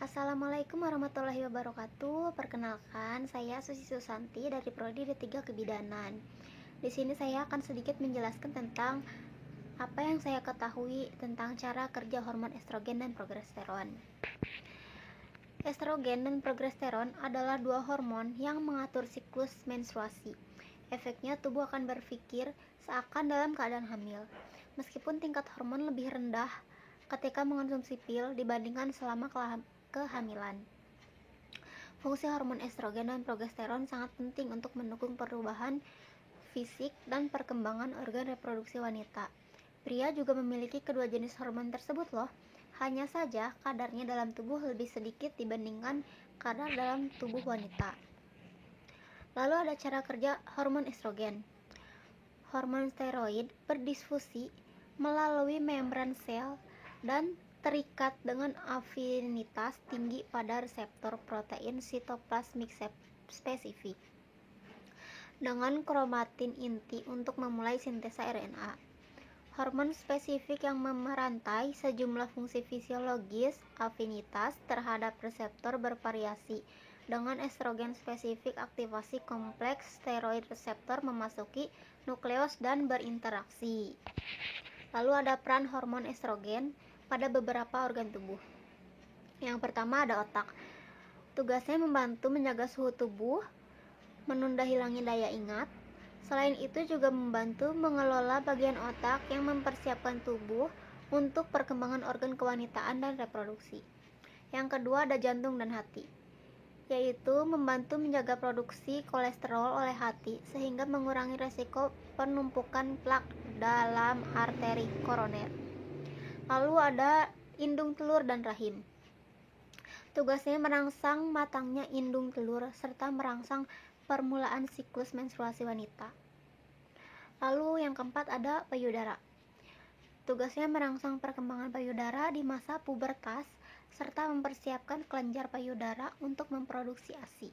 Assalamualaikum warahmatullahi wabarakatuh. Perkenalkan, saya Susi Susanti dari Prodi D3 Kebidanan. Di sini saya akan sedikit menjelaskan tentang apa yang saya ketahui tentang cara kerja hormon estrogen dan progesteron. Estrogen dan progesteron adalah dua hormon yang mengatur siklus menstruasi. Efeknya tubuh akan berpikir seakan dalam keadaan hamil, meskipun tingkat hormon lebih rendah ketika mengonsumsi pil dibandingkan selama kehamilan. Fungsi hormon estrogen dan progesteron sangat penting untuk mendukung perubahan fisik dan perkembangan organ reproduksi wanita. Pria juga memiliki kedua jenis hormon tersebut loh. Hanya saja kadarnya dalam tubuh lebih sedikit dibandingkan kadar dalam tubuh wanita. Lalu ada cara kerja hormon estrogen. Hormon steroid berdifusi melalui membran sel dan terikat dengan afinitas tinggi pada reseptor protein sitoplasmik spesifik dengan kromatin inti untuk memulai sintesa RNA. Hormon spesifik yang memerantai sejumlah fungsi fisiologis afinitas terhadap reseptor bervariasi. Dengan estrogen spesifik, aktivasi kompleks steroid reseptor memasuki nukleus dan berinteraksi. Lalu ada peran hormon estrogen pada beberapa organ tubuh. Yang pertama ada otak. Tugasnya membantu menjaga suhu tubuh, menunda hilangnya daya ingat. Selain itu juga membantu mengelola bagian otak yang mempersiapkan tubuh untuk perkembangan organ kewanitaan dan reproduksi. Yang kedua ada jantung dan hati, yaitu membantu menjaga produksi kolesterol oleh hati sehingga mengurangi resiko penumpukan plak dalam arteri koroner. Lalu ada indung telur dan rahim. Tugasnya merangsang matangnya indung telur serta merangsang permulaan siklus menstruasi wanita. Lalu yang keempat ada payudara. Tugasnya merangsang perkembangan payudara di masa pubertas serta mempersiapkan kelenjar payudara untuk memproduksi ASI.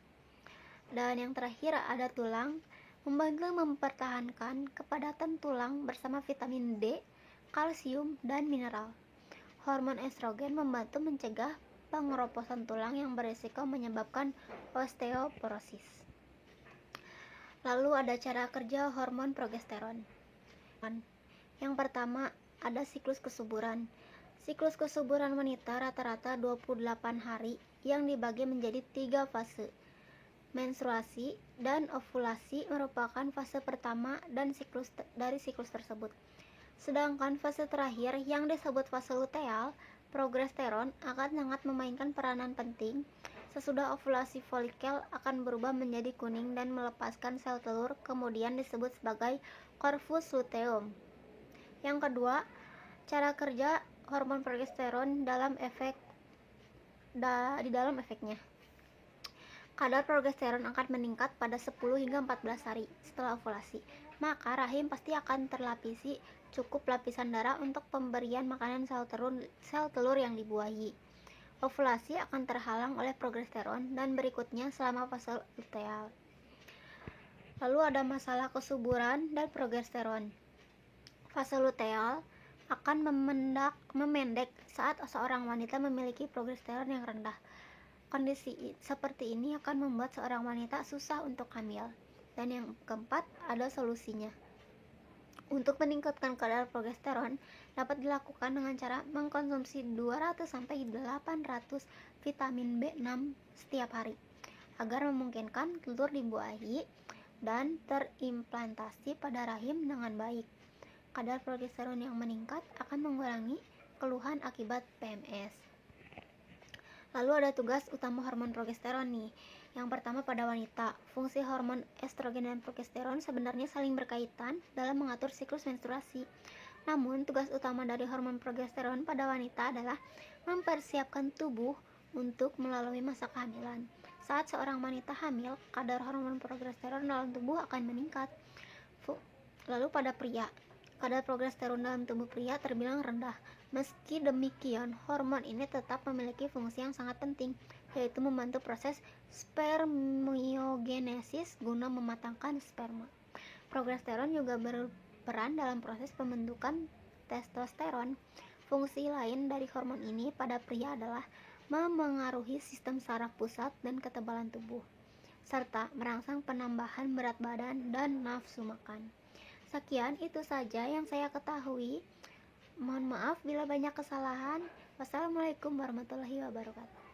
Dan yang terakhir ada tulang, membantu mempertahankan kepadatan tulang bersama vitamin D, kalsium, dan mineral. Hormon estrogen membantu mencegah pengeroposan tulang yang berisiko menyebabkan osteoporosis. Lalu ada cara kerja hormon progesteron. Yang pertama ada siklus kesuburan. Siklus kesuburan wanita rata-rata 28 hari yang dibagi menjadi 3 fase. Menstruasi dan ovulasi merupakan fase pertama dan dari siklus tersebut. Sedangkan fase terakhir yang disebut fase luteal, progesteron akan sangat memainkan peranan penting. Sesudah ovulasi, folikel akan berubah menjadi kuning dan melepaskan sel telur, kemudian disebut sebagai corpus luteum. Yang kedua, cara kerja hormon progesteron di dalam efeknya. Kadar progesteron akan meningkat pada 10 hingga 14 hari setelah ovulasi. Maka rahim pasti akan terlapisi cukup lapisan darah untuk pemberian makanan sel telur yang dibuahi. Ovulasi akan terhalang oleh progesteron dan berikutnya selama fase luteal. Lalu ada masalah kesuburan dan progesteron. Fase luteal akan memendek saat seorang wanita memiliki progesteron yang rendah. Kondisi seperti ini akan membuat seorang wanita susah untuk hamil. Dan yang keempat ada solusinya. Untuk meningkatkan kadar progesteron dapat dilakukan dengan cara mengkonsumsi 200-800 vitamin B6 setiap hari agar memungkinkan telur dibuahi dan terimplantasi pada rahim dengan baik. Kadar progesteron yang meningkat akan mengurangi keluhan akibat PMS. Lalu ada tugas utama hormon progesteron nih. Yang pertama pada wanita, fungsi hormon estrogen dan progesteron sebenarnya saling berkaitan dalam mengatur siklus menstruasi. Namun, tugas utama dari hormon progesteron pada wanita adalah mempersiapkan tubuh untuk melalui masa kehamilan. Saat seorang wanita hamil, kadar hormon progesteron dalam tubuh akan meningkat. Lalu pada pria, kadar progesteron dalam tubuh pria terbilang rendah. Meski demikian, hormon ini tetap memiliki fungsi yang sangat penting, yaitu membantu proses spermiogenesis guna mematangkan sperma. Progesteron juga berperan dalam proses pembentukan testosteron. Fungsi lain dari hormon ini pada pria adalah memengaruhi sistem saraf pusat dan ketebalan tubuh, serta merangsang penambahan berat badan dan nafsu makan. Sekian itu saja yang saya ketahui. Mohon maaf bila banyak kesalahan. Wassalamualaikum warahmatullahi wabarakatuh.